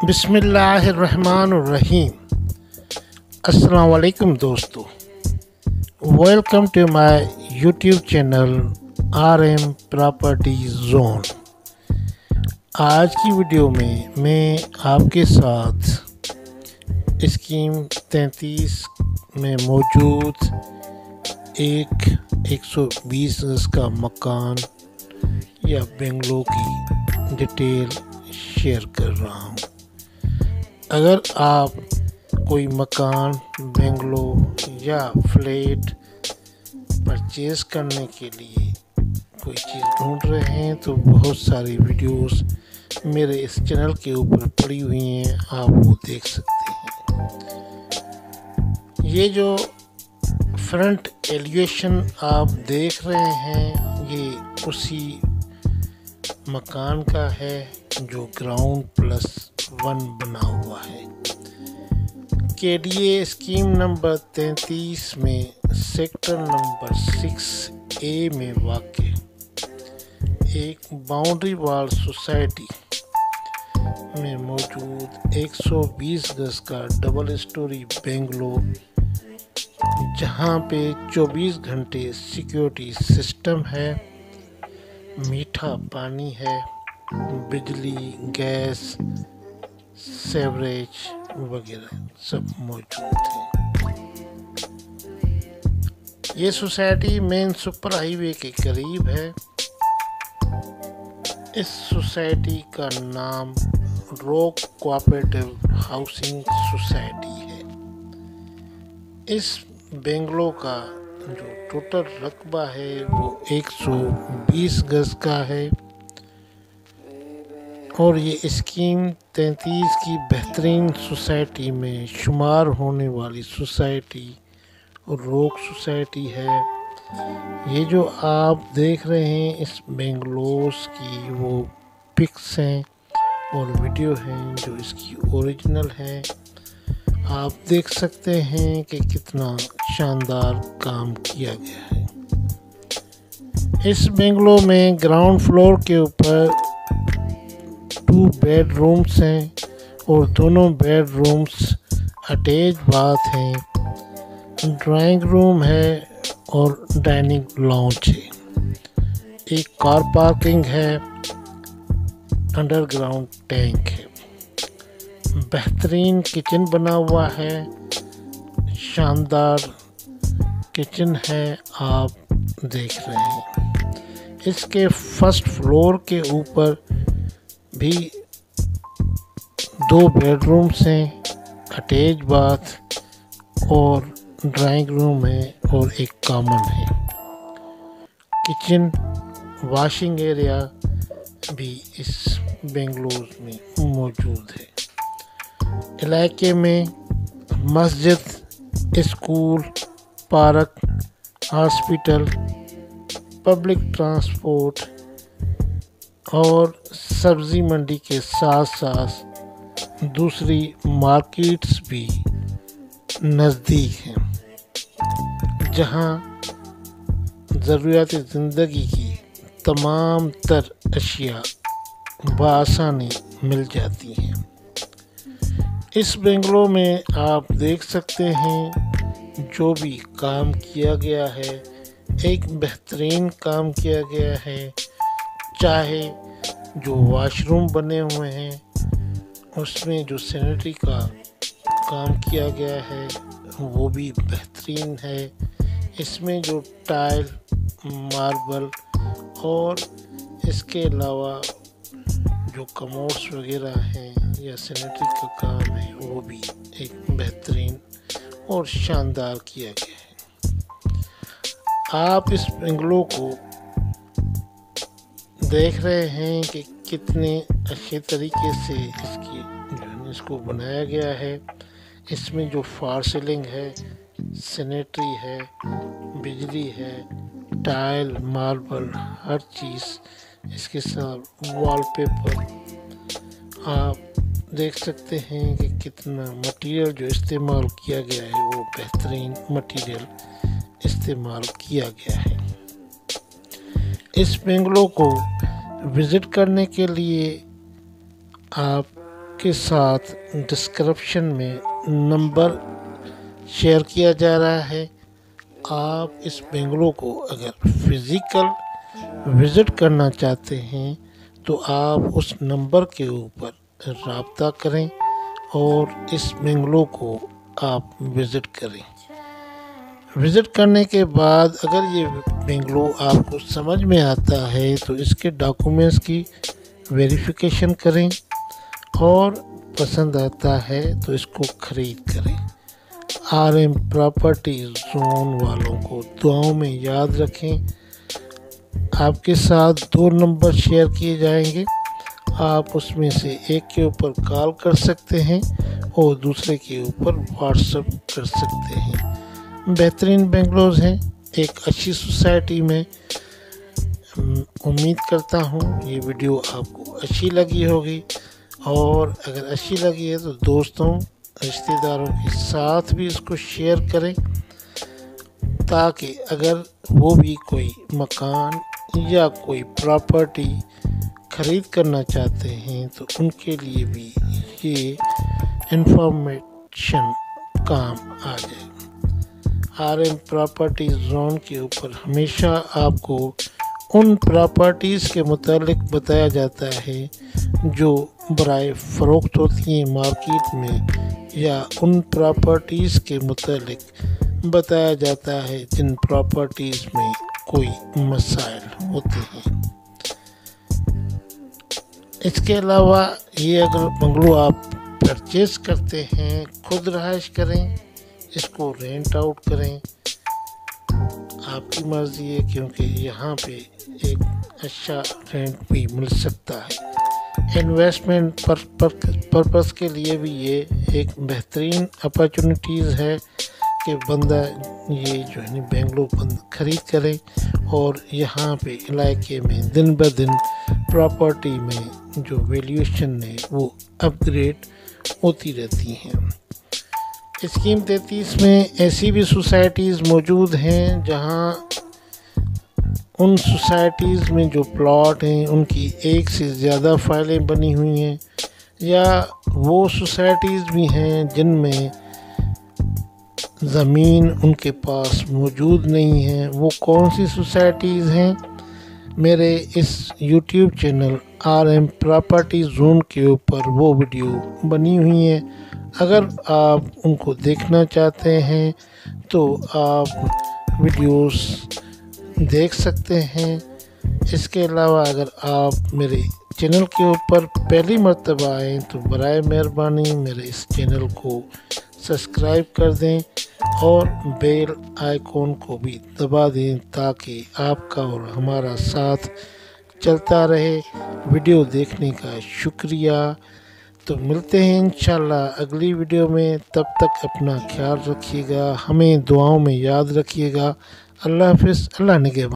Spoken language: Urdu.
بسم اللہ الرحمن الرحیم۔ السلام علیکم دوستو، welcome to my YouTube channel R M property zone. آج کی ویڈیو میں آپ کے ساتھ اسکیم 33 میں موجود ایک 120 گز کا مکان یا بنگلو کی ڈیٹیل شیئر کر رہا ہوں۔ اگر آپ کوئی مکان، بنگلو یا فلیٹ پرچیز کرنے کے لیے کوئی چیز ڈھونڈ رہے ہیں تو بہت ساری ویڈیوز میرے اس چینل کے اوپر پڑی ہوئی ہیں، آپ وہ دیکھ سکتے ہیں۔ یہ جو فرنٹ ایلیویشن آپ دیکھ رہے ہیں یہ اسی مکان کا ہے جو گراؤنڈ +1 بنا ہوا ہے۔ KDA اسکیم نمبر 33 میں سیکٹر نمبر 6A میں واقع ایک باؤنڈری وال سوسائٹی میں موجود 120 گز کا ڈبل اسٹوری بنگلو، جہاں پہ 24 گھنٹے سیکیورٹی سسٹم ہے، میٹھا پانی ہے، بجلی، گیس، سیوریج وغیرہ سب موجود ہیں۔ یہ سوسائٹی مین سپر ہائی وے کے قریب ہے۔ اس سوسائٹی کا نام روک کوآپریٹو ہاؤسنگ سوسائٹی ہے۔ اس بنگلو کا جو ٹوٹل رقبہ ہے وہ 120 گز کا ہے، اور یہ اسکیم 33 کی بہترین سوسائٹی میں شمار ہونے والی سوسائٹی روک سوسائٹی ہے۔ یہ جو آپ دیکھ رہے ہیں اس بنگلوز کی وہ پکس ہیں اور ویڈیو ہیں جو اس کی اوریجنل ہے۔ آپ دیکھ سکتے ہیں کہ کتنا شاندار کام کیا گیا ہے۔ اس بنگلو میں گراؤنڈ فلور کے اوپر 2 بیڈ رومز ہیں اور دونوں بیڈ رومز اٹیچ باتھ ہیں، ڈرائنگ روم ہے اور ڈائننگ لاؤنج ہے، ایک کار پارکنگ ہے، انڈر گراؤنڈ ٹینک ہے، بہترین کچن بنا ہوا ہے، شاندار کچن ہے آپ دیکھ رہے ہیں۔ اس کے فرسٹ فلور کے اوپر بھی 2 بیڈ رومز ہیں، اٹیچ باتھ اور ڈرائنگ روم ہے اور ایک کامن ہے۔ کچن، واشنگ ایریا بھی اس بنگلوز میں موجود ہے۔ علاقے میں مسجد، school, park, hospital, public transport اور سبزی منڈی کے ساتھ ساتھ دوسری مارکیٹس بھی نزدیک ہیں، جہاں ضروریات زندگی کی تمام تر اشیاء بآسانی مل جاتی ہیں۔ اس بنگلو میں آپ دیکھ سکتے ہیں جو بھی کام کیا گیا ہے، ایک بہترین کام کیا گیا ہے، چاہے جو واش روم بنے ہوئے ہیں اس میں جو سینیٹری کا کام کیا گیا ہے وہ بھی بہترین ہے۔ اس میں جو ٹائل، ماربل اور اس کے علاوہ جو کموڈس وغیرہ ہیں یا سینیٹری کا کام ہے وہ بھی ایک بہترین اور شاندار کیا گیا ہے۔ آپ اس بنگلو کو دیکھ رہے ہیں کہ کتنے اچھے طریقے سے اس کو بنایا گیا ہے۔ اس میں جو فال سیلنگ ہے، سینیٹری ہے، بجلی ہے، ٹائل، ماربل، ہر چیز اس کے ساتھ وال پیپر، آپ دیکھ سکتے ہیں کہ کتنا مٹیریل جو استعمال کیا گیا ہے وہ بہترین مٹیریل استعمال کیا گیا ہے۔ اس بنگلو کو وزٹ کرنے کے لیے آپ کے ساتھ ڈسکرپشن میں نمبر شیئر کیا جا رہا ہے۔ آپ اس بنگلو کو اگر فزیکل وزٹ کرنا چاہتے ہیں تو آپ اس نمبر کے اوپر رابطہ کریں اور اس بنگلو کو آپ وزٹ کریں۔ وزٹ کرنے کے بعد اگر یہ بنگلو آپ کو سمجھ میں آتا ہے تو اس کے ڈاکومنٹس کی ویریفیکیشن کریں اور پسند آتا ہے تو اس کو خرید کریں۔ RM پراپرٹی زون والوں کو دعاؤں میں یاد رکھیں۔ آپ کے ساتھ 2 نمبر شیئر کیے جائیں گے، آپ اس میں سے ایک کے اوپر کال کر سکتے ہیں اور دوسرے کے اوپر واٹس ایپ کر سکتے ہیں۔ بہترین بنگلوز ہیں، ایک اچھی سوسائٹی میں۔ امید کرتا ہوں یہ ویڈیو آپ کو اچھی لگی ہوگی، اور اگر اچھی لگی ہے تو دوستوں رشتہ داروں کے ساتھ بھی اس کو شیئر کریں، تاکہ اگر وہ بھی کوئی مکان یا کوئی پراپرٹی خرید کرنا چاہتے ہیں تو ان کے لیے بھی یہ انفارمیشن کام آ جائے۔ RM پراپرٹی زون کے اوپر ہمیشہ آپ کو ان پراپرٹیز کے متعلق بتایا جاتا ہے جو برائے فروخت ہوتی ہیں مارکیٹ میں، یا ان پراپرٹیز کے متعلق بتایا جاتا ہے جن پراپرٹیز میں کوئی مسائل ہوتے ہیں۔ اس کے علاوہ یہ اگر بنگلو آپ پرچیز کرتے ہیں، خود رہائش کریں، اس کو رینٹ آؤٹ کریں، آپ کی مرضی ہے، کیونکہ یہاں پہ ایک اچھا رینٹ بھی مل سکتا ہے۔ انویسٹمنٹ پرپس کے لیے بھی یہ ایک بہترین اپرچونٹیز ہے کہ بندہ یہ جو ہے بنگلو خرید کرے، اور یہاں پہ علاقے میں دن بدن پراپرٹی میں جو ویلیویشن ہے وہ اپ گریڈ ہوتی رہتی ہیں۔ اسکیم 33 میں ایسی بھی سوسائٹیز موجود ہیں جہاں ان سوسائٹیز میں جو پلاٹ ہیں ان کی ایک سے زیادہ فائلیں بنی ہوئی ہیں، یا وہ سوسائٹیز بھی ہیں جن میں زمین ان کے پاس موجود نہیں ہے۔ وہ کون سی سوسائٹیز ہیں؟ میرے اس YouTube channel RM property zone کے اوپر وہ ویڈیو بنی ہوئی ہیں، اگر آپ ان کو دیکھنا چاہتے ہیں تو آپ ویڈیوز دیکھ سکتے ہیں۔ اس کے علاوہ اگر آپ میرے چینل کے اوپر پہلی مرتبہ آئیں تو برائے مہربانی میرے اس چینل کو سبسکرائب کر دیں اور بیل آئیکن کو بھی دبا دیں، تاکہ آپ کا اور ہمارا ساتھ چلتا رہے۔ ویڈیو دیکھنے کا شکریہ۔ تو ملتے ہیں انشاءاللہ اگلی ویڈیو میں، تب تک اپنا خیال رکھیے گا، ہمیں دعاؤں میں یاد رکھیے گا۔ اللہ حافظ، اللہ نگہبان۔